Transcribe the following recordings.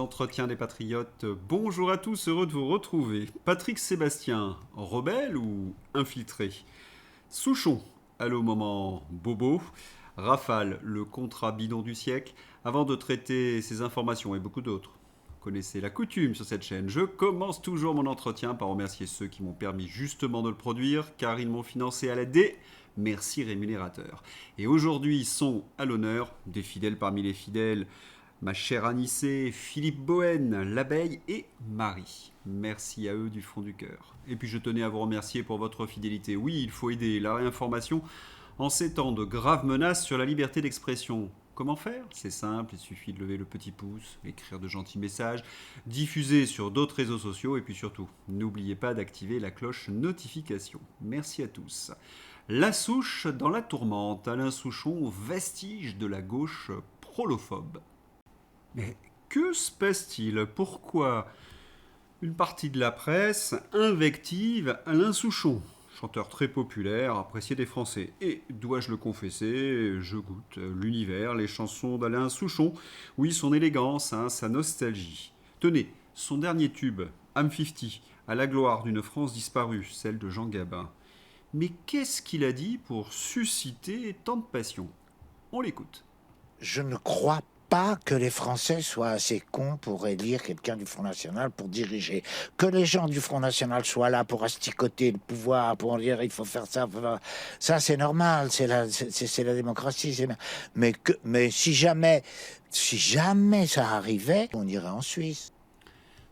L'entretien des patriotes. Bonjour à tous, heureux de vous retrouver. Patrick Sébastien, rebelle ou infiltré? Souchon, allô moment bobo. Rafale, le contrat bidon du siècle. Avant de traiter ces informations et beaucoup d'autres, vous connaissez la coutume sur cette chaîne. Je commence toujours mon entretien par remercier ceux qui m'ont permis justement de le produire, car ils m'ont financé à l'aide des merci rémunérateurs. Et aujourd'hui sont à l'honneur des fidèles parmi les fidèles, ma chère Anissé, Philippe Bohen, l'abeille et Marie. Merci à eux du fond du cœur. Et puis je tenais à vous remercier pour votre fidélité. Oui, il faut aider la réinformation en ces temps de graves menaces sur la liberté d'expression. Comment faire? C'est simple, il suffit de lever le petit pouce, écrire de gentils messages, diffuser sur d'autres réseaux sociaux et puis surtout, n'oubliez pas d'activer la cloche notification. Merci à tous. La souche dans la tourmente, Alain Souchon, vestige de la gauche prolophobe. Mais que se passe-t-il? Pourquoi une partie de la presse invective Alain Souchon, chanteur très populaire, apprécié des Français? Et, dois-je le confesser, je goûte l'univers, les chansons d'Alain Souchon. Oui, son élégance, sa nostalgie. Tenez, son dernier tube, I'm 50, à la gloire d'une France disparue, celle de Jean Gabin. Mais qu'est-ce qu'il a dit pour susciter tant de passion? On l'écoute. Je ne crois pas que les Français soient assez cons pour élire quelqu'un du Front National pour diriger. Que les gens du Front National soient là pour asticoter le pouvoir, pour dire il faut faire ça, ça c'est normal, c'est la démocratie. Mais si jamais ça arrivait, on irait en Suisse.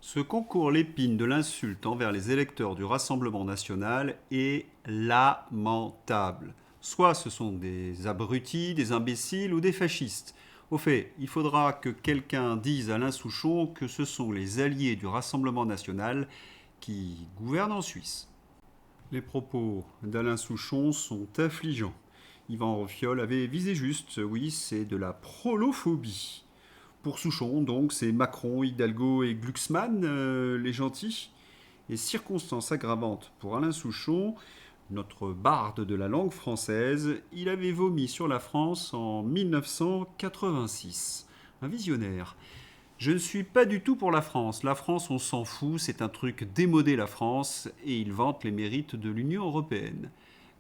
Ce concours l'épine de l'insulte envers les électeurs du Rassemblement national est lamentable. Soit ce sont des abrutis, des imbéciles ou des fascistes. Au fait, il faudra que quelqu'un dise à Alain Souchon que ce sont les alliés du Rassemblement national qui gouvernent en Suisse. Les propos d'Alain Souchon sont affligeants. Yvan Roffiol avait visé juste, oui, c'est de la prolophobie. Pour Souchon, donc, c'est Macron, Hidalgo et Glucksmann, les gentils. Et circonstance aggravante pour Alain Souchon, notre barde de la langue française, il avait vomi sur la France en 1986. Un visionnaire. Je ne suis pas du tout pour la France. La France, on s'en fout, c'est un truc démodé la France, et il vante les mérites de l'Union européenne.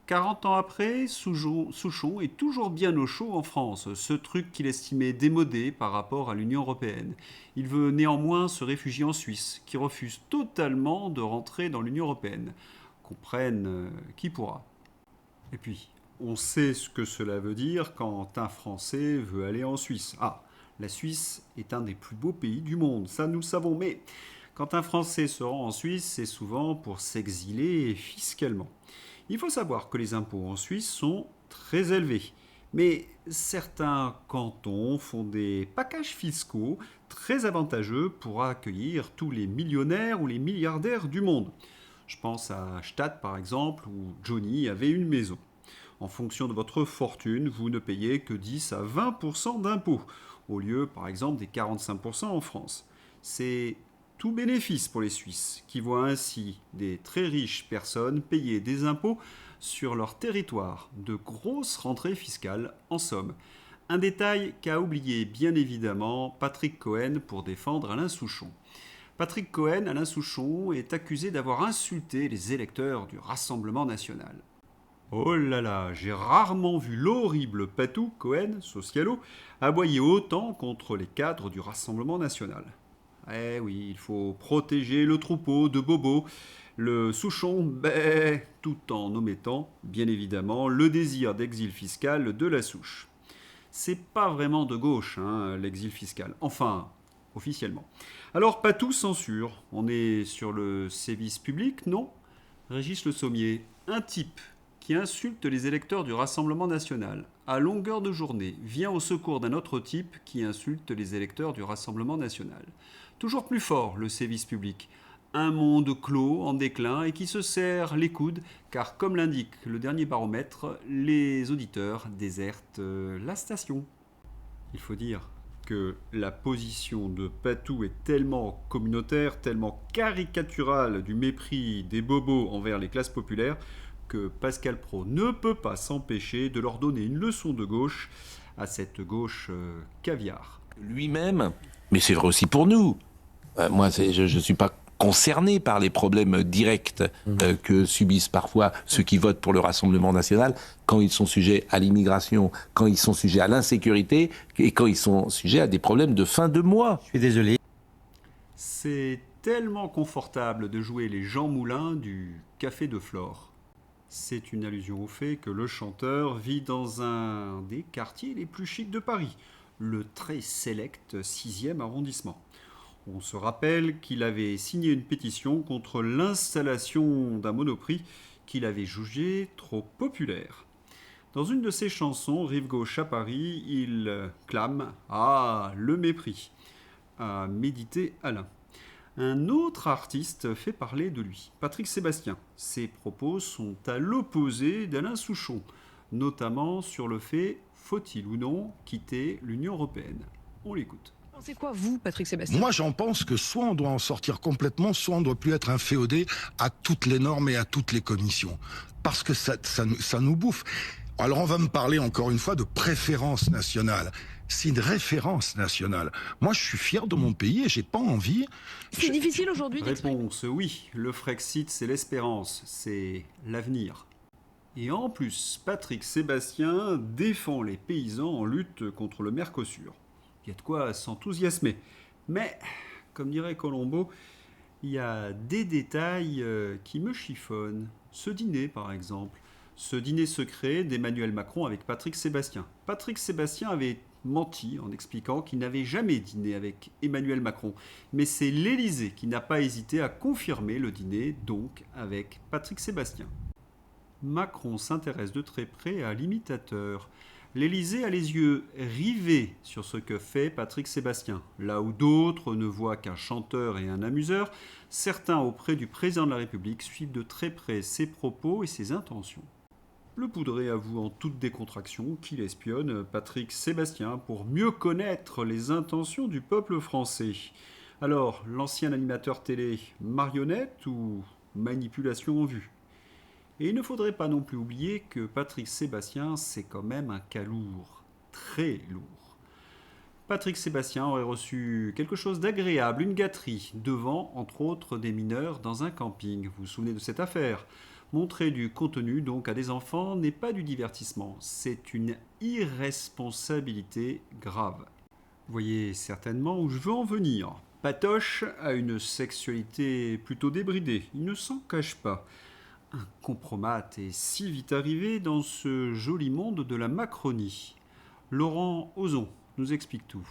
40 ans après, Souchon est toujours bien au chaud en France, ce truc qu'il estimait démodé par rapport à l'Union européenne. Il veut néanmoins se réfugier en Suisse, qui refuse totalement de rentrer dans l'Union européenne. Comprenne qui pourra. Et puis, on sait ce que cela veut dire quand un Français veut aller en Suisse. Ah, la Suisse est un des plus beaux pays du monde, ça nous le savons, mais quand un Français se rend en Suisse, c'est souvent pour s'exiler fiscalement. Il faut savoir que les impôts en Suisse sont très élevés. Mais certains cantons font des packages fiscaux très avantageux pour accueillir tous les millionnaires ou les milliardaires du monde. Je pense à Stade par exemple, où Johnny avait une maison. En fonction de votre fortune, vous ne payez que 10 à 20% d'impôts, au lieu par exemple des 45% en France. C'est tout bénéfice pour les Suisses, qui voient ainsi des très riches personnes payer des impôts sur leur territoire, de grosses rentrées fiscales en somme. Un détail qu'a oublié bien évidemment Patrick Cohen pour défendre Alain Souchon. Patrick Cohen, Alain Souchon, est accusé d'avoir insulté les électeurs du Rassemblement national. Oh là là, j'ai rarement vu l'horrible Patou Cohen, socialo, aboyer autant contre les cadres du Rassemblement national. Eh oui, il faut protéger le troupeau de bobos. Le Souchon bait tout en omettant, bien évidemment, le désir d'exil fiscal de la souche. C'est pas vraiment de gauche, l'exil fiscal. Enfin, officiellement. Alors, pas tout censure. On est sur le sévice public, non? Régis Le Sommier, un type qui insulte les électeurs du Rassemblement national, à longueur de journée, vient au secours d'un autre type qui insulte les électeurs du Rassemblement national. Toujours plus fort, le sévice public. Un monde clos, en déclin, et qui se serre les coudes, car comme l'indique le dernier baromètre, les auditeurs désertent la station. Il faut dire que la position de Patou est tellement communautaire, tellement caricaturale du mépris des bobos envers les classes populaires, que Pascal Praud ne peut pas s'empêcher de leur donner une leçon de gauche à cette gauche caviar. Lui-même, mais c'est vrai aussi pour nous, Moi, je ne suis pas concerné par les problèmes directs que subissent parfois ceux qui votent pour le Rassemblement national quand ils sont sujets à l'immigration, quand ils sont sujets à l'insécurité et quand ils sont sujets à des problèmes de fin de mois. Je suis désolé. C'est tellement confortable de jouer les Jean Moulin du Café de Flore. C'est une allusion au fait que le chanteur vit dans un des quartiers les plus chics de Paris, le très sélect 6e arrondissement. On se rappelle qu'il avait signé une pétition contre l'installation d'un Monoprix qu'il avait jugé trop populaire. Dans une de ses chansons, Rive gauche à Paris, il clame « Ah, le mépris !» à méditer Alain. Un autre artiste fait parler de lui, Patrick Sébastien. Ses propos sont à l'opposé d'Alain Souchon, notamment sur le fait faut-il ou non quitter l'Union européenne. On l'écoute. C'est quoi, vous, Patrick Sébastien? Moi, j'en pense que soit on doit en sortir complètement, soit on ne doit plus être inféodé à toutes les normes et à toutes les commissions. Parce que ça nous bouffe. Alors, on va me parler encore une fois de préférence nationale. C'est une référence nationale. Moi, je suis fier de mon pays et j'ai pas envie... C'est difficile aujourd'hui Réponse oui, le Frexit c'est l'espérance, c'est l'avenir. Et en plus, Patrick Sébastien défend les paysans en lutte contre le Mercosur. Il y a de quoi s'enthousiasmer. Mais, comme dirait Colombo, il y a des détails qui me chiffonnent. Ce dîner, par exemple. Ce dîner secret d'Emmanuel Macron avec Patrick Sébastien. Patrick Sébastien avait menti en expliquant qu'il n'avait jamais dîné avec Emmanuel Macron. Mais c'est l'Élysée qui n'a pas hésité à confirmer le dîner, donc, avec Patrick Sébastien. Macron s'intéresse de très près à l'imitateur. L'Élysée a les yeux rivés sur ce que fait Patrick Sébastien. Là où d'autres ne voient qu'un chanteur et un amuseur, certains auprès du président de la République suivent de très près ses propos et ses intentions. Le Poudré avoue en toute décontraction qu'il espionne Patrick Sébastien pour mieux connaître les intentions du peuple français. Alors, l'ancien animateur télé, marionnette ou manipulation en vue? Et il ne faudrait pas non plus oublier que Patrick Sébastien, c'est quand même un cas lourd, très lourd. Patrick Sébastien aurait reçu quelque chose d'agréable, une gâterie, devant, entre autres, des mineurs dans un camping. Vous vous souvenez de cette affaire? Montrer du contenu donc à des enfants n'est pas du divertissement, c'est une irresponsabilité grave. Vous voyez certainement où je veux en venir. Patoche a une sexualité plutôt débridée, il ne s'en cache pas. Un compromat est si vite arrivé dans ce joli monde de la Macronie. Laurent Ozon nous explique tout.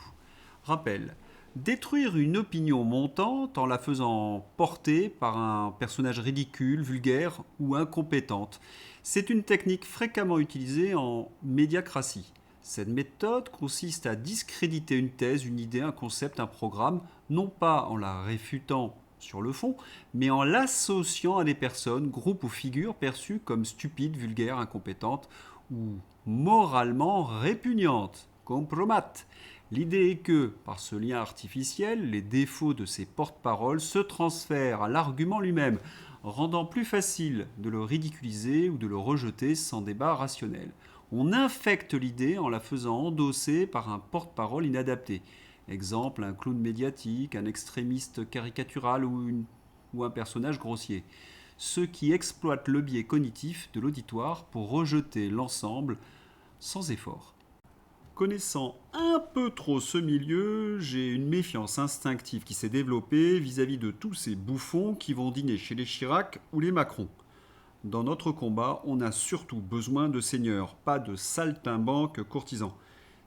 Rappel. Détruire une opinion montante en la faisant porter par un personnage ridicule, vulgaire ou incompétente. C'est une technique fréquemment utilisée en médiacratie. Cette méthode consiste à discréditer une thèse, une idée, un concept, un programme, non pas en la réfutant sur le fond, mais en l'associant à des personnes, groupes ou figures perçues comme stupides, vulgaires, incompétentes ou moralement répugnantes, compromates. L'idée est que, par ce lien artificiel, les défauts de ces porte-paroles se transfèrent à l'argument lui-même, rendant plus facile de le ridiculiser ou de le rejeter sans débat rationnel. On infecte l'idée en la faisant endosser par un porte-parole inadapté. Exemple, un clown médiatique, un extrémiste caricatural ou un personnage grossier. Ceux qui exploitent le biais cognitif de l'auditoire pour rejeter l'ensemble sans effort. Connaissant un peu trop ce milieu, j'ai une méfiance instinctive qui s'est développée vis-à-vis de tous ces bouffons qui vont dîner chez les Chirac ou les Macron. Dans notre combat, on a surtout besoin de seigneurs, pas de saltimbanques courtisans.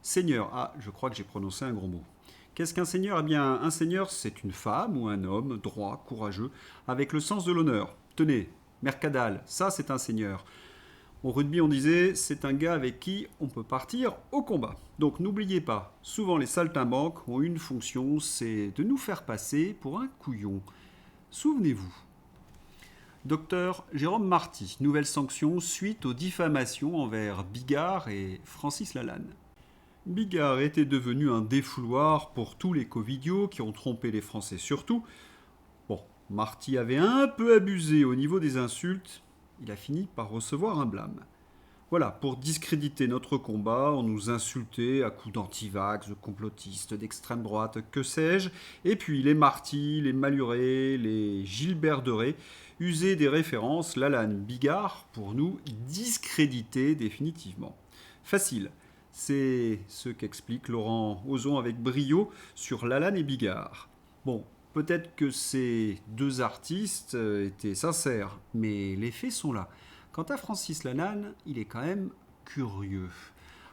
Seigneur, ah, je crois que j'ai prononcé un gros mot. Qu'est-ce qu'un seigneur? Eh bien, un seigneur, c'est une femme ou un homme droit, courageux, avec le sens de l'honneur. Tenez, Mercadal, ça c'est un seigneur. Au rugby, on disait, c'est un gars avec qui on peut partir au combat. Donc n'oubliez pas, souvent les saltimbanques ont une fonction, c'est de nous faire passer pour un couillon. Souvenez-vous. Docteur Jérôme Marty, nouvelle sanction suite aux diffamations envers Bigard et Francis Lalanne. Bigard était devenu un défouloir pour tous les covidios qui ont trompé les Français surtout. Bon, Marty avait un peu abusé au niveau des insultes. Il a fini par recevoir un blâme. Voilà, pour discréditer notre combat, on nous insultait à coups d'antivax, de complotistes, d'extrême droite, que sais-je. Et puis les Marty, les Maluré, les Gilbert Deré usaient des références Lalanne Bigard pour nous discréditer définitivement. Facile, c'est ce qu'explique Laurent Ozon avec brio sur Lalanne et Bigard. Bon, peut-être que ces deux artistes étaient sincères, mais les faits sont là. Quant à Francis Lalanne, il est quand même curieux.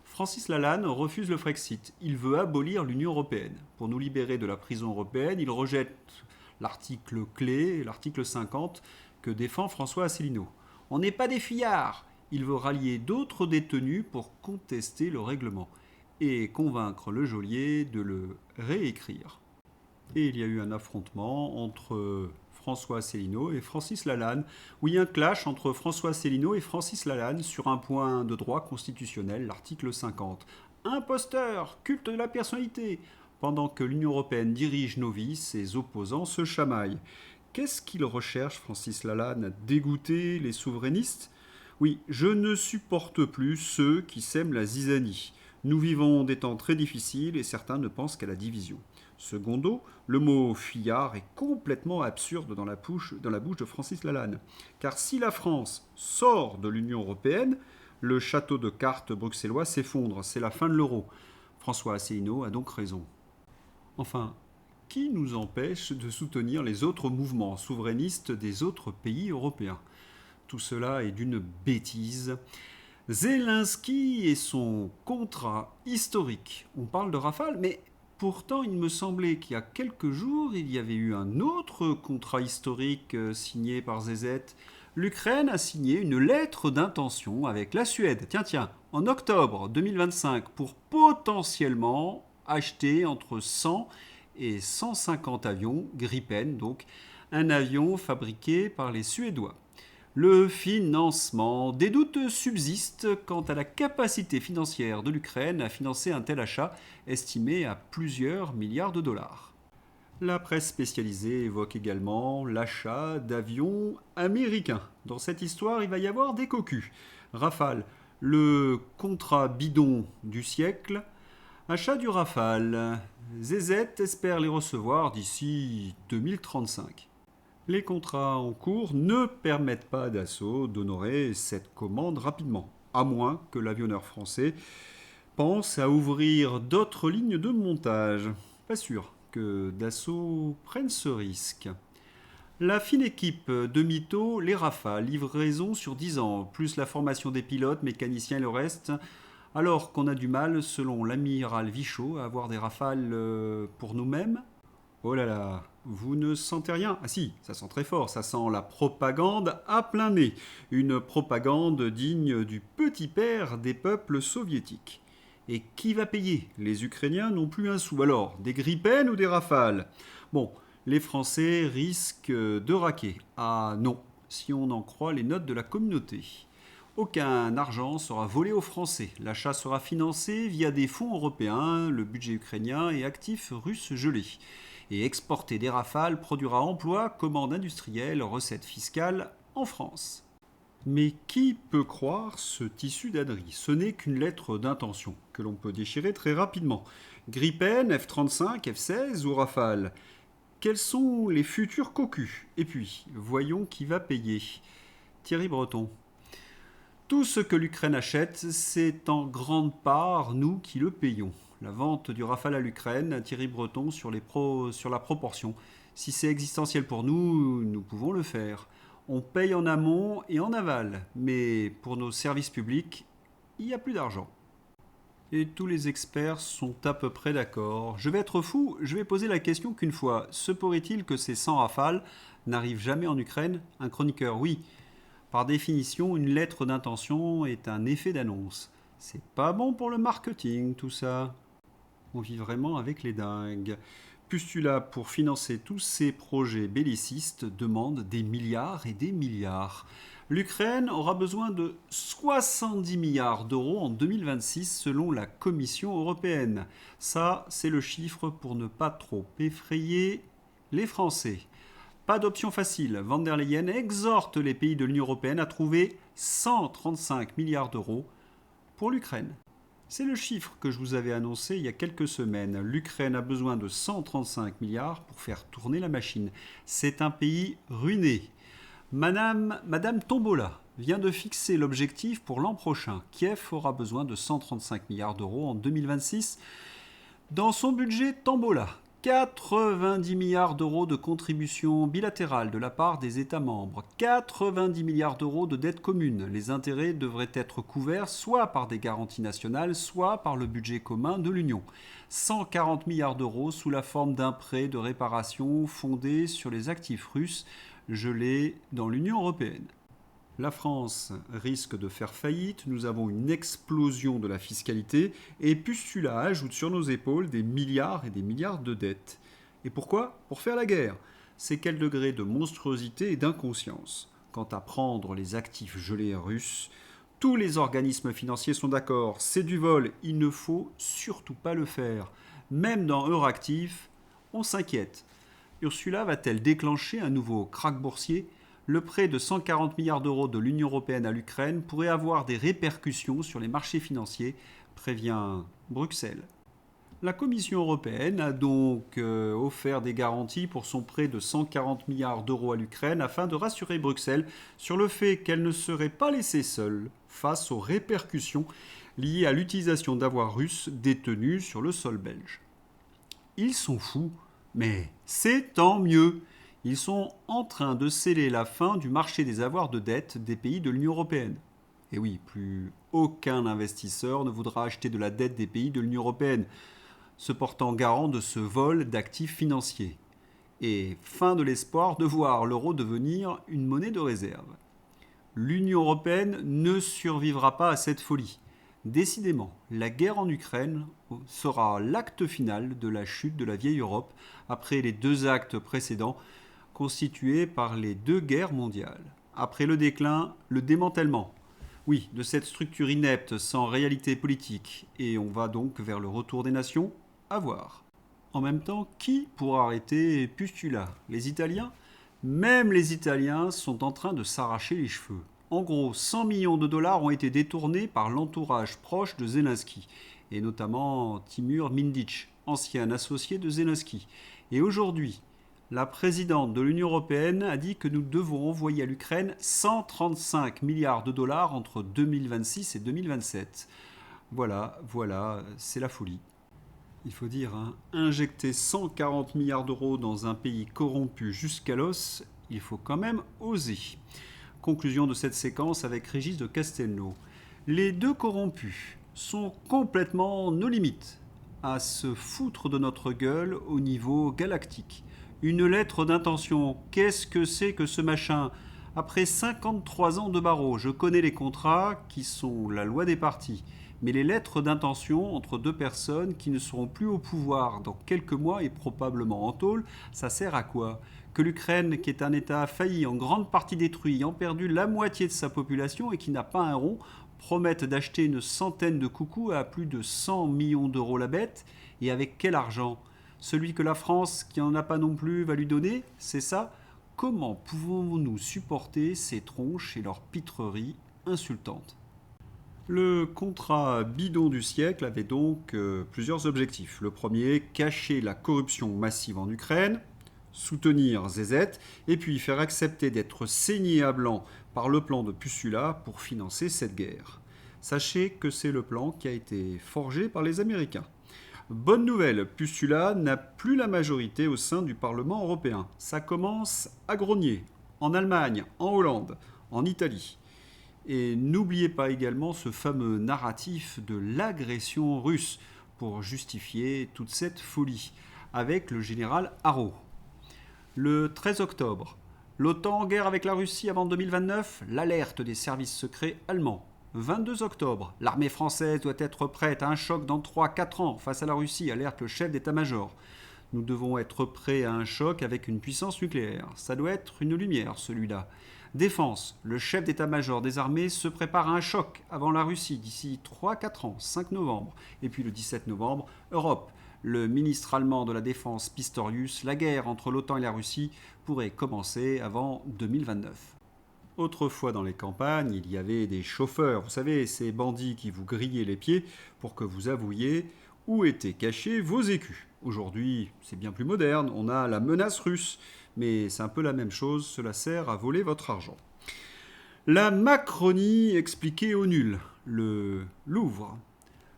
Francis Lalanne refuse le Frexit. Il veut abolir l'Union européenne. Pour nous libérer de la prison européenne, il rejette l'article clé, l'article 50, que défend François Asselineau. On n'est pas des fuyards. Il veut rallier d'autres détenus pour contester le règlement et convaincre le geôlier de le réécrire. Et il y a eu un affrontement entre François Asselineau et Francis Lalanne. Oui, un clash entre François Asselineau et Francis Lalanne sur un point de droit constitutionnel, l'article 50. Imposteur, culte de la personnalité. Pendant que l'Union européenne dirige nos vies, ses opposants se chamaillent. Qu'est-ce qu'il recherche, Francis Lalanne? Dégoûter les souverainistes? Oui, je ne supporte plus ceux qui sèment la zizanie. Nous vivons des temps très difficiles et certains ne pensent qu'à la division. Secondo, le mot fuyard est complètement absurde dans la bouche de Francis Lalanne. Car si la France sort de l'Union européenne, le château de cartes bruxellois s'effondre. C'est la fin de l'euro. François Asselineau a donc raison. Enfin, qui nous empêche de soutenir les autres mouvements souverainistes des autres pays européens? Tout cela est d'une bêtise. Zelensky et son contrat historique. On parle de Rafale, mais pourtant il me semblait qu'il y a quelques jours, il y avait eu un autre contrat historique signé par ZZ. L'Ukraine a signé une lettre d'intention avec la Suède, tiens, en octobre 2025, pour potentiellement acheter entre 100 et 150 avions Gripen, donc un avion fabriqué par les Suédois. Le financement. Des doutes subsistent quant à la capacité financière de l'Ukraine à financer un tel achat, estimé à plusieurs milliards de dollars. La presse spécialisée évoque également l'achat d'avions américains. Dans cette histoire, il va y avoir des cocus. Rafale, le contrat bidon du siècle. Achat du Rafale. ZZ espère les recevoir d'ici 2035. Les contrats en cours ne permettent pas d'Assaut d'honorer cette commande rapidement, à moins que l'avionneur français pense à ouvrir d'autres lignes de montage. Pas sûr que Dassault prenne ce risque. La fine équipe de Mito, les Rafales, livraison sur 10 ans, plus la formation des pilotes, mécaniciens et le reste, alors qu'on a du mal, selon l'amiral Vichot, à avoir des Rafales pour nous-mêmes. Oh là là, vous ne sentez rien? Ah si, ça sent très fort, ça sent la propagande à plein nez. Une propagande digne du petit père des peuples soviétiques. Et qui va payer? Les Ukrainiens n'ont plus un sou. Alors, des Gripen ou des Rafales? Bon, les Français risquent de raquer. Ah non, si on en croit les notes de la communauté. Aucun argent sera volé aux Français. L'achat sera financé via des fonds européens, le budget ukrainien et actifs russes gelés. Et exporter des Rafales produira emplois, commandes industrielles, recettes fiscales en France. Mais qui peut croire ce tissu d'ânerie? Ce n'est qu'une lettre d'intention que l'on peut déchirer très rapidement. Gripen, F-35, F-16 ou Rafale? Quels sont les futurs cocus? Et puis, voyons qui va payer. Thierry Breton. Tout ce que l'Ukraine achète, c'est en grande part nous qui le payons. La vente du Rafale à l'Ukraine, Thierry Breton sur la proportion. Si c'est existentiel pour nous, nous pouvons le faire. On paye en amont et en aval, mais pour nos services publics, il n'y a plus d'argent. Et tous les experts sont à peu près d'accord. Je vais être fou, je vais poser la question qu'une fois. Se pourrait-il que ces 100 Rafales n'arrivent jamais en Ukraine? Un chroniqueur, oui. Par définition, une lettre d'intention est un effet d'annonce. C'est pas bon pour le marketing, tout ça. On vit vraiment avec les dingues. Postulat pour financer tous ces projets bellicistes demande des milliards et des milliards. L'Ukraine aura besoin de 70 milliards d'euros en 2026 selon la Commission européenne. Ça, c'est le chiffre pour ne pas trop effrayer les Français. Pas d'option facile. Van der Leyen exhorte les pays de l'Union européenne à trouver 135 milliards d'euros pour l'Ukraine. C'est le chiffre que je vous avais annoncé il y a quelques semaines. L'Ukraine a besoin de 135 milliards pour faire tourner la machine. C'est un pays ruiné. Madame Tombola vient de fixer l'objectif pour l'an prochain. Kiev aura besoin de 135 milliards d'euros en 2026. Dans son budget Tombola, 90 milliards d'euros de contributions bilatérales de la part des États membres, 90 milliards d'euros de dettes communes. Les intérêts devraient être couverts soit par des garanties nationales, soit par le budget commun de l'Union. 140 milliards d'euros sous la forme d'un prêt de réparation fondé sur les actifs russes gelés dans l'Union européenne. La France risque de faire faillite, nous avons une explosion de la fiscalité et Pustula ajoute sur nos épaules des milliards et des milliards de dettes. Et pourquoi ? Pour faire la guerre. C'est quel degré de monstruosité et d'inconscience. Quant à prendre les actifs gelés russes, tous les organismes financiers sont d'accord, c'est du vol, il ne faut surtout pas le faire. Même dans Euractiv, on s'inquiète. Ursula va-t-elle déclencher un nouveau krach boursier ? Le prêt de 140 milliards d'euros de l'Union européenne à l'Ukraine pourrait avoir des répercussions sur les marchés financiers, prévient Bruxelles. La Commission européenne a donc offert des garanties pour son prêt de 140 milliards d'euros à l'Ukraine afin de rassurer Bruxelles sur le fait qu'elle ne serait pas laissée seule face aux répercussions liées à l'utilisation d'avoirs russes détenus sur le sol belge. Ils sont fous, mais c'est tant mieux. Ils sont en train de sceller la fin du marché des avoirs de dette des pays de l'Union européenne. Et oui, plus aucun investisseur ne voudra acheter de la dette des pays de l'Union européenne, se portant garant de ce vol d'actifs financiers. Et fin de l'espoir de voir l'euro devenir une monnaie de réserve. L'Union européenne ne survivra pas à cette folie. Décidément, la guerre en Ukraine sera l'acte final de la chute de la vieille Europe après les 2 actes précédents constitués par les 2 guerres mondiales. Après le déclin, le démantèlement. Oui, de cette structure inepte sans réalité politique. Et on va donc vers le retour des nations ? À voir. En même temps, qui pourra arrêter Pustula ? Les Italiens ? Même les Italiens sont en train de s'arracher les cheveux. En gros, 100 millions de dollars ont été détournés par l'entourage proche de Zelensky, et notamment Timur Mindic, ancien associé de Zelensky. Et aujourd'hui, la présidente de l'Union européenne a dit que nous devons envoyer à l'Ukraine 135 milliards de dollars entre 2026 et 2027. Voilà, c'est la folie. Il faut dire, injecter 140 milliards d'euros dans un pays corrompu jusqu'à l'os, il faut quand même oser. Conclusion de cette séquence avec Régis de Castelnau. Les 2 corrompus sont complètement nos limites à se foutre de notre gueule au niveau galactique. Une lettre d'intention, qu'est-ce que c'est que ce machin ? Après 53 ans de barreau, je connais les contrats qui sont la loi des partis. Mais les lettres d'intention entre 2 personnes qui ne seront plus au pouvoir dans quelques mois et probablement en tôle, ça sert à quoi ? Que l'Ukraine, qui est un État failli, en grande partie détruit, ayant perdu la moitié de sa population et qui n'a pas un rond, promette d'acheter une centaine de coucous à plus de 100 millions d'euros la bête ? Et avec quel argent ? Celui que la France, qui n'en a pas non plus, va lui donner ? C'est ça ? Comment pouvons-nous supporter ces tronches et leurs pitreries insultantes ? Le contrat bidon du siècle avait donc plusieurs objectifs. Le premier, cacher la corruption massive en Ukraine, soutenir ZZ, et puis faire accepter d'être saigné à blanc par le plan de Pustula pour financer cette guerre. Sachez que c'est le plan qui a été forgé par les Américains. Bonne nouvelle, Pustula n'a plus la majorité au sein du Parlement européen. Ça commence à grogner, en Allemagne, en Hollande, en Italie. Et n'oubliez pas également ce fameux narratif de l'agression russe pour justifier toute cette folie, avec le général Haro. Le 13 octobre, l'OTAN en guerre avec la Russie avant 2029, l'alerte des services secrets allemands. 22 octobre, l'armée française doit être prête à un choc dans 3-4 ans face à la Russie, alerte le chef d'état-major. Nous devons être prêts à un choc avec une puissance nucléaire. Ça doit être une lumière, celui-là. Défense, le chef d'état-major des armées se prépare à un choc avant la Russie d'ici 3-4 ans, 5 novembre. Et puis le 17 novembre, Europe. le ministre allemand de la Défense Pistorius, la guerre entre l'OTAN et la Russie pourrait commencer avant 2029. Autrefois dans les campagnes, il y avait des chauffeurs, vous savez, ces bandits qui vous grillaient les pieds pour que vous avouiez où étaient cachés vos écus. Aujourd'hui, c'est bien plus moderne, on a la menace russe, mais c'est un peu la même chose, cela sert à voler votre argent. La Macronie expliquée au nul, le Louvre.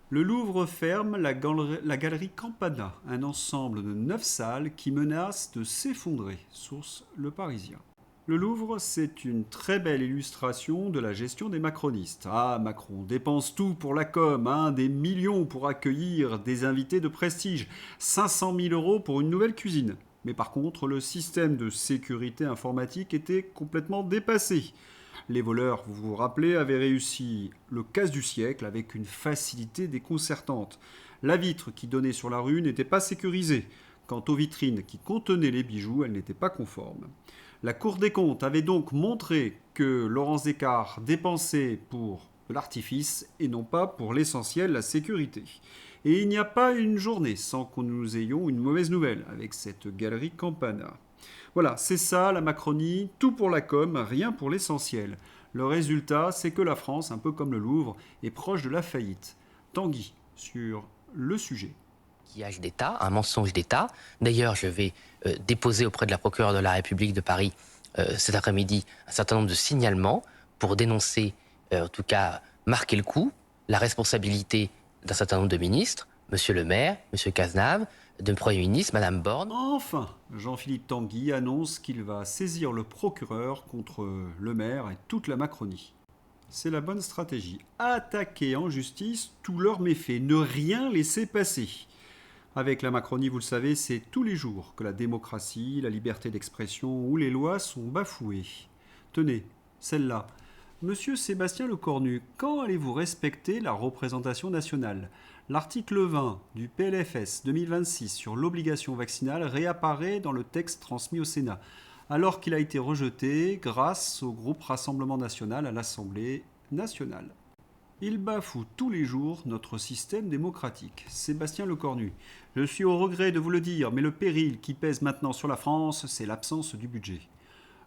Le Louvre ferme la galerie Campana, un ensemble de 9 salles qui menace de s'effondrer, source Le Parisien. Le Louvre, c'est une très belle illustration de la gestion des macronistes. Ah, Macron dépense tout pour la com, des millions pour accueillir des invités de prestige, 500 000 € pour une nouvelle cuisine. Mais par contre, le système de sécurité informatique était complètement dépassé. Les voleurs, vous vous rappelez, avaient réussi le casse du siècle avec une facilité déconcertante. La vitre qui donnait sur la rue n'était pas sécurisée. Quant aux vitrines qui contenaient les bijoux, elles n'étaient pas conformes. La Cour des comptes avait donc montré que Laurence Descartes dépensait pour de l'artifice et non pas pour l'essentiel, la sécurité. Et il n'y a pas une journée sans que nous ayons une mauvaise nouvelle avec cette galerie Campana. Voilà, c'est ça la Macronie, tout pour la com, rien pour l'essentiel. Le résultat, c'est que la France, un peu comme le Louvre, est proche de la faillite. Tanguy, sur le sujet. Maquillage d'État, un mensonge d'État. D'ailleurs, je vais déposer auprès de la procureure de la République de Paris cet après-midi un certain nombre de signalements pour dénoncer, en tout cas marquer le coup, la responsabilité d'un certain nombre de ministres, Monsieur le maire, Monsieur Cazenave, de Premier ministre, Madame Borne. Enfin, Jean-Philippe Tanguy annonce qu'il va saisir le procureur contre le maire et toute la Macronie. C'est la bonne stratégie. Attaquer en justice tous leurs méfaits, ne rien laisser passer. Avec la Macronie, vous le savez, c'est tous les jours que la démocratie, la liberté d'expression ou les lois sont bafouées. Tenez, celle-là. Monsieur Sébastien Lecornu, quand allez-vous respecter la représentation nationale ? L'article 20 du PLFS 2026 sur l'obligation vaccinale réapparaît dans le texte transmis au Sénat, alors qu'il a été rejeté grâce au groupe Rassemblement National à l'Assemblée nationale. Il bafoue tous les jours notre système démocratique. Sébastien Lecornu, je suis au regret de vous le dire, mais le péril qui pèse maintenant sur la France, c'est l'absence du budget.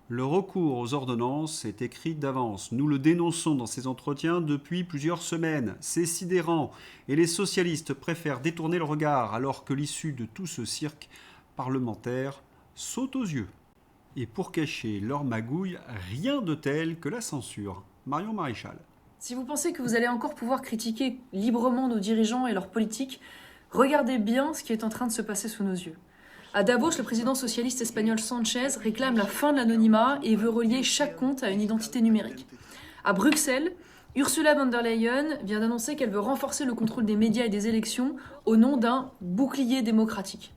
Le recours aux ordonnances est écrit d'avance. Nous le dénonçons dans ces entretiens depuis plusieurs semaines. C'est sidérant. Et les socialistes préfèrent détourner le regard alors que l'issue de tout ce cirque parlementaire saute aux yeux. Et pour cacher leur magouille, rien de tel que la censure. Marion Maréchal. Si vous pensez que vous allez encore pouvoir critiquer librement nos dirigeants et leurs politiques, regardez bien ce qui est en train de se passer sous nos yeux. À Davos, le président socialiste espagnol Sanchez réclame la fin de l'anonymat et veut relier chaque compte à une identité numérique. À Bruxelles, Ursula von der Leyen vient d'annoncer qu'elle veut renforcer le contrôle des médias et des élections au nom d'un bouclier démocratique.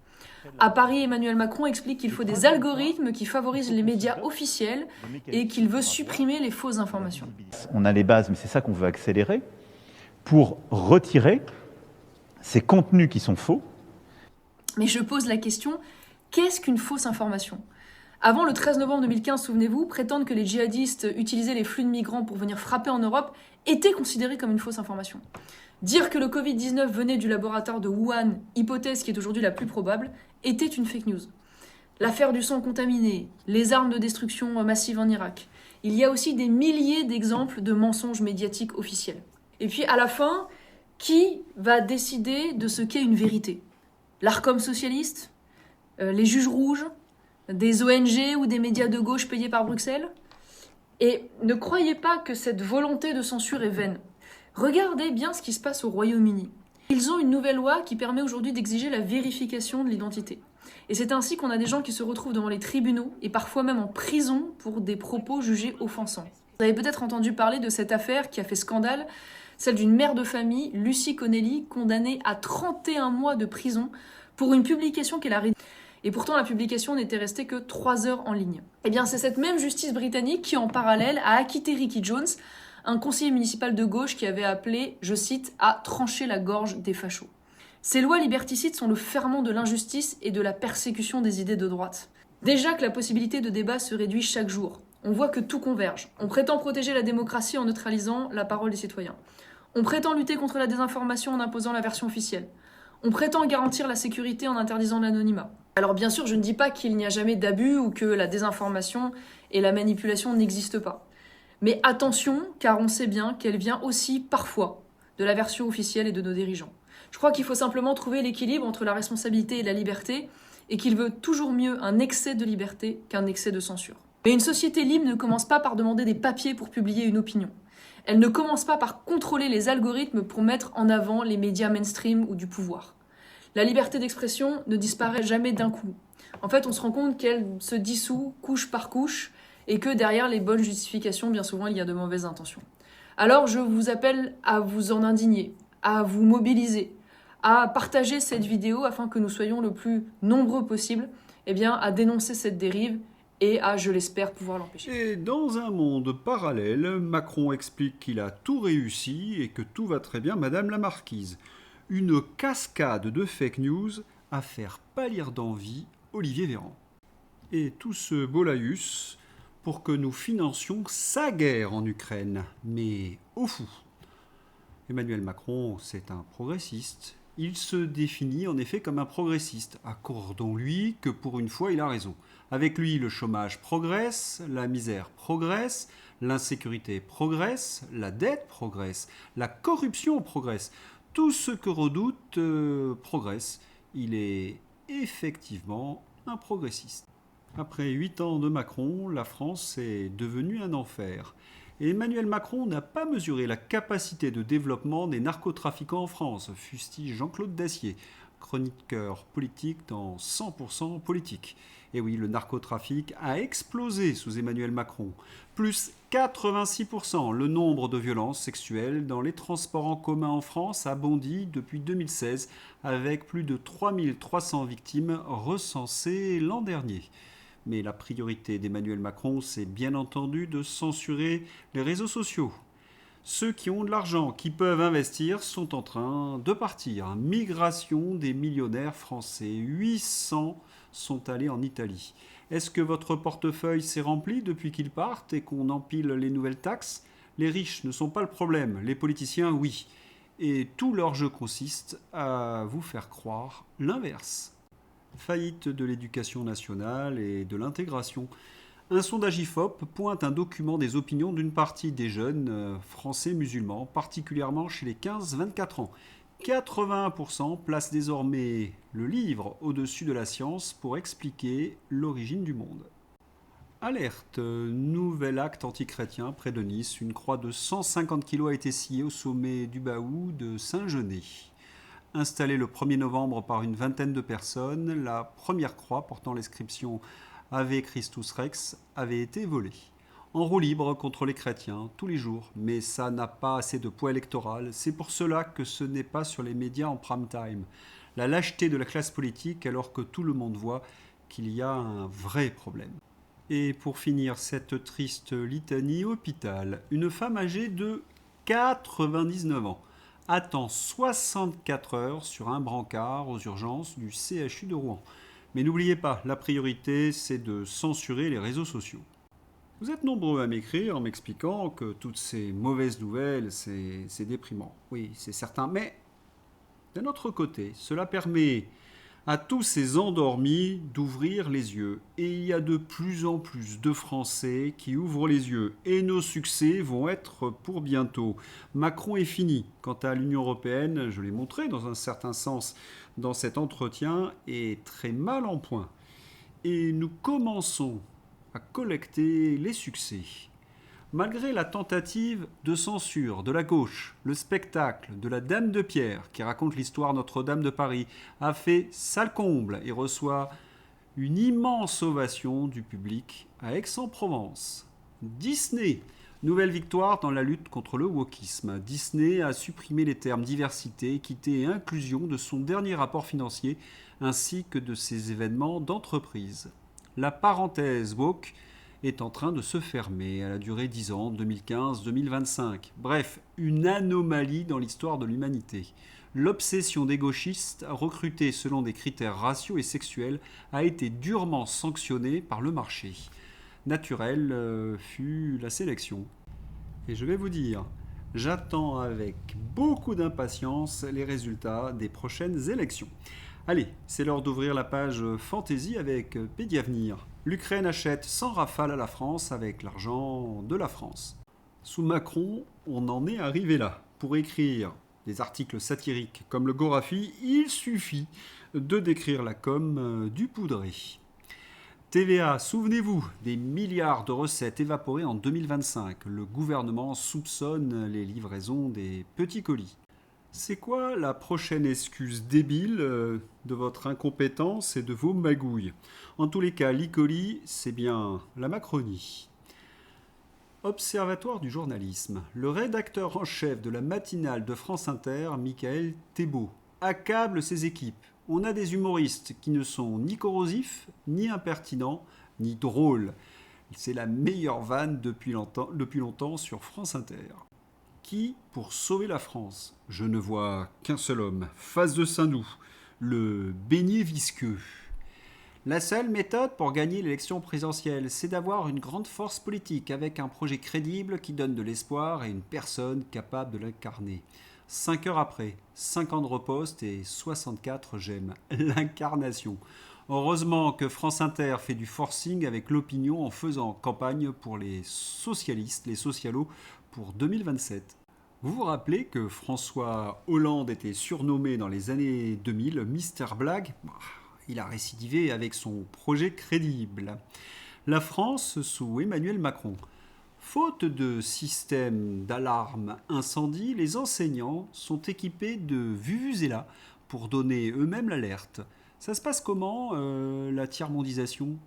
À Paris, Emmanuel Macron explique qu'il faut des algorithmes qui favorisent les médias officiels et qu'il veut supprimer les fausses informations. On a les bases, mais c'est ça qu'on veut accélérer, pour retirer ces contenus qui sont faux. Mais je pose la question, qu'est-ce qu'une fausse information ? Avant le 13 novembre 2015, souvenez-vous, prétendre que les djihadistes utilisaient les flux de migrants pour venir frapper en Europe était considéré comme une fausse information. Dire que le Covid-19 venait du laboratoire de Wuhan, hypothèse qui est aujourd'hui la plus probable, était une fake news. L'affaire du sang contaminé, les armes de destruction massive en Irak. Il y a aussi des milliers d'exemples de mensonges médiatiques officiels. Et puis à la fin, qui va décider de ce qu'est une vérité ? L'Arcom socialiste ? Les juges rouges ? Des ONG ou des médias de gauche payés par Bruxelles ? Et ne croyez pas que cette volonté de censure est vaine. Regardez bien ce qui se passe au Royaume-Uni. Ils ont une nouvelle loi qui permet aujourd'hui d'exiger la vérification de l'identité. Et c'est ainsi qu'on a des gens qui se retrouvent devant les tribunaux et parfois même en prison pour des propos jugés offensants. Vous avez peut-être entendu parler de cette affaire qui a fait scandale, celle d'une mère de famille, Lucy Connelly, condamnée à 31 mois de prison pour une publication qu'elle a rédigée. Et pourtant, la publication n'était restée que 3 heures en ligne. Eh bien, c'est cette même justice britannique qui, en parallèle, a acquitté Ricky Jones, un conseiller municipal de gauche qui avait appelé, je cite, à trancher la gorge des fachos. Ces lois liberticides sont le ferment de l'injustice et de la persécution des idées de droite. Déjà que la possibilité de débat se réduit chaque jour. On voit que tout converge. On prétend protéger la démocratie en neutralisant la parole des citoyens. On prétend lutter contre la désinformation en imposant la version officielle. On prétend garantir la sécurité en interdisant l'anonymat. Alors bien sûr, je ne dis pas qu'il n'y a jamais d'abus ou que la désinformation et la manipulation n'existent pas. Mais attention, car on sait bien qu'elle vient aussi, parfois, de la version officielle et de nos dirigeants. Je crois qu'il faut simplement trouver l'équilibre entre la responsabilité et la liberté, et qu'il veut toujours mieux un excès de liberté qu'un excès de censure. Mais une société libre ne commence pas par demander des papiers pour publier une opinion. Elle ne commence pas par contrôler les algorithmes pour mettre en avant les médias mainstream ou du pouvoir. La liberté d'expression ne disparaît jamais d'un coup. En fait, on se rend compte qu'elle se dissout couche par couche et que derrière les bonnes justifications, bien souvent, il y a de mauvaises intentions. Alors, je vous appelle à vous en indigner, à vous mobiliser, à partager cette vidéo afin que nous soyons le plus nombreux possible, à dénoncer cette dérive et à, je l'espère, pouvoir l'empêcher. Et dans un monde parallèle, Macron explique qu'il a tout réussi et que tout va très bien, Madame la Marquise. Une cascade de fake news à faire pâlir d'envie Olivier Véran. Et tout ce beau laïus pour que nous financions sa guerre en Ukraine. Mais au fou. Emmanuel Macron, c'est un progressiste. Il se définit en effet comme un progressiste. Accordons-lui que pour une fois, il a raison. Avec lui, le chômage progresse, la misère progresse, l'insécurité progresse, la dette progresse, la corruption progresse. Tout ce que redoute progresse. Il est effectivement un progressiste. Après 8 ans de Macron, la France est devenue un enfer. Et Emmanuel Macron n'a pas mesuré la capacité de développement des narcotrafiquants en France, fustige Jean-Claude Dacier, chroniqueur politique dans 100% politique. Et oui, le narcotrafic a explosé sous Emmanuel Macron. Plus 86%, le nombre de violences sexuelles dans les transports en commun en France a bondi depuis 2016, avec plus de 3300 victimes recensées l'an dernier. Mais la priorité d'Emmanuel Macron, c'est bien entendu de censurer les réseaux sociaux. Ceux qui ont de l'argent, qui peuvent investir, sont en train de partir. Migration des millionnaires français. 800 sont allés en Italie. Est-ce que votre portefeuille s'est rempli depuis qu'ils partent et qu'on empile les nouvelles taxes ? Les riches ne sont pas le problème, les politiciens, oui. Et tout leur jeu consiste à vous faire croire l'inverse. Faillite de l'éducation nationale et de l'intégration. Un sondage IFOP pointe un document des opinions d'une partie des jeunes français musulmans, particulièrement chez les 15-24 ans. 81% placent désormais le livre au-dessus de la science pour expliquer l'origine du monde. Alerte, nouvel acte antichrétien près de Nice. Une croix de 150 kg a été sciée au sommet du Baou de Saint-Genet. Installée le 1er novembre par une vingtaine de personnes, la première croix portant l'inscription Ave Christus Rex avait été volée. En roue libre contre les chrétiens, tous les jours, mais ça n'a pas assez de poids électoral, c'est pour cela que ce n'est pas sur les médias en prime time. La lâcheté de la classe politique alors que tout le monde voit qu'il y a un vrai problème. Et pour finir cette triste litanie hôpital, une femme âgée de 99 ans attend 64 heures sur un brancard aux urgences du CHU de Rouen. Mais n'oubliez pas, la priorité, c'est de censurer les réseaux sociaux. Vous êtes nombreux à m'écrire en m'expliquant que toutes ces mauvaises nouvelles, c'est déprimant. Oui, c'est certain. Mais d'un autre côté, cela permet à tous ces endormis d'ouvrir les yeux. Et il y a de plus en plus de Français qui ouvrent les yeux. Et nos succès vont être pour bientôt. Macron est fini. Quant à l'Union européenne, je l'ai montré dans un certain sens dans cet entretien, est très mal en point. Et nous commençons à collecter les succès. Malgré la tentative de censure de la gauche, le spectacle de la Dame de Pierre, qui raconte l'histoire Notre-Dame de Paris, a fait salle comble et reçoit une immense ovation du public à Aix-en-Provence. Disney, nouvelle victoire dans la lutte contre le wokisme. Disney a supprimé les termes diversité, équité et inclusion de son dernier rapport financier, ainsi que de ses événements d'entreprise. La parenthèse woke est en train de se fermer. Elle a duré 10 ans, 2015-2025. Bref, une anomalie dans l'histoire de l'humanité. L'obsession des gauchistes, recrutée selon des critères raciaux et sexuels, a été durement sanctionnée par le marché. Naturelle fut la sélection. Et je vais vous dire, J'attends avec beaucoup d'impatience les résultats des prochaines élections. Allez, c'est l'heure d'ouvrir la page Fantasy avec Pédiavenir. L'Ukraine achète 100 rafales à la France avec l'argent de la France. Sous Macron, on en est arrivé là. Pour écrire des articles satiriques comme le Gorafi, il suffit de décrire la com du poudré. TVA, souvenez-vous, des milliards de recettes évaporées en 2025. Le gouvernement soupçonne les livraisons des petits colis. C'est quoi la prochaine excuse débile de votre incompétence et de vos magouilles? En tous les cas, l'e-colis, c'est bien la Macronie. Observatoire du journalisme. Le rédacteur en chef de la matinale de France Inter, Michael Thébault, accable ses équipes. On a des humoristes qui ne sont ni corrosifs, ni impertinents, ni drôles. C'est la meilleure vanne depuis longtemps sur France Inter. Qui pour sauver la France? Je ne vois qu'un seul homme, face de Saint-Doux, le beignet visqueux. La seule méthode pour gagner l'élection présidentielle, c'est d'avoir une grande force politique avec un projet crédible qui donne de l'espoir et une personne capable de l'incarner. 5 heures après, 5 ans de reposte et 64 j'aime. L'incarnation. Heureusement que France Inter fait du forcing avec l'opinion en faisant campagne pour les socialistes, les socialos, pour 2027. Vous vous rappelez que François Hollande était surnommé dans les années 2000 Mister Blague? Il a récidivé avec son projet crédible. La France sous Emmanuel Macron. Faute de système d'alarme incendie, les enseignants sont équipés de vuvuzelas pour donner eux-mêmes l'alerte. Ça se passe comment, la tiers-mondisation?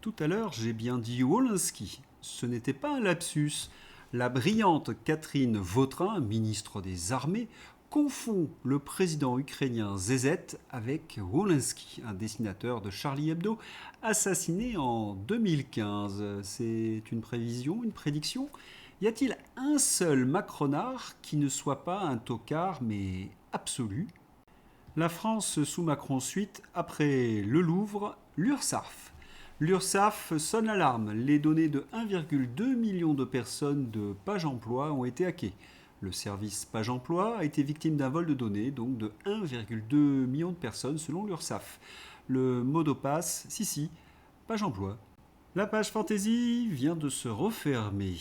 Tout à l'heure, j'ai bien dit Wolinski. Ce n'était pas un lapsus. La brillante Catherine Vautrin, ministre des Armées, confond le président ukrainien Zezet avec Wolinski, un dessinateur de Charlie Hebdo, assassiné en 2015. C'est une prévision, une prédiction? Y a-t-il un seul macronard qui ne soit pas un tocard, mais absolu? La France sous Macron suite, après le Louvre, l'URSSAF. L'URSSAF sonne l'alarme. Les données de 1,2 million de personnes de Page Emploi ont été hackées. Le service Page Emploi a été victime d'un vol de données, donc de 1,2 million de personnes selon l'URSSAF. Le mot de passe, si, Page Emploi. La page Fantasy vient de se refermer.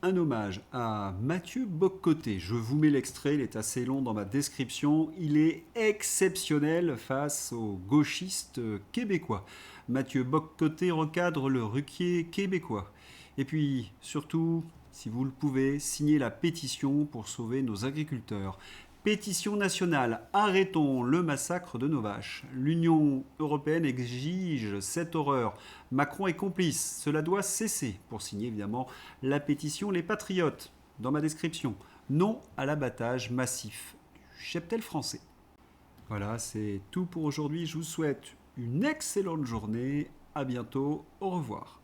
Un hommage à Mathieu Boccoté. Je vous mets l'extrait, il est assez long dans ma description. Il est exceptionnel face aux gauchistes québécois. Mathieu Boccoté recadre le Ruquier québécois. Et puis, surtout, si vous le pouvez, signez la pétition pour sauver nos agriculteurs. Pétition nationale, arrêtons le massacre de nos vaches. L'Union européenne exige cette horreur. Macron est complice, cela doit cesser. Pour signer évidemment la pétition Les Patriotes, dans ma description. Non à l'abattage massif du cheptel français. Voilà, c'est tout pour aujourd'hui. Je vous souhaite une excellente journée. À bientôt. Au revoir.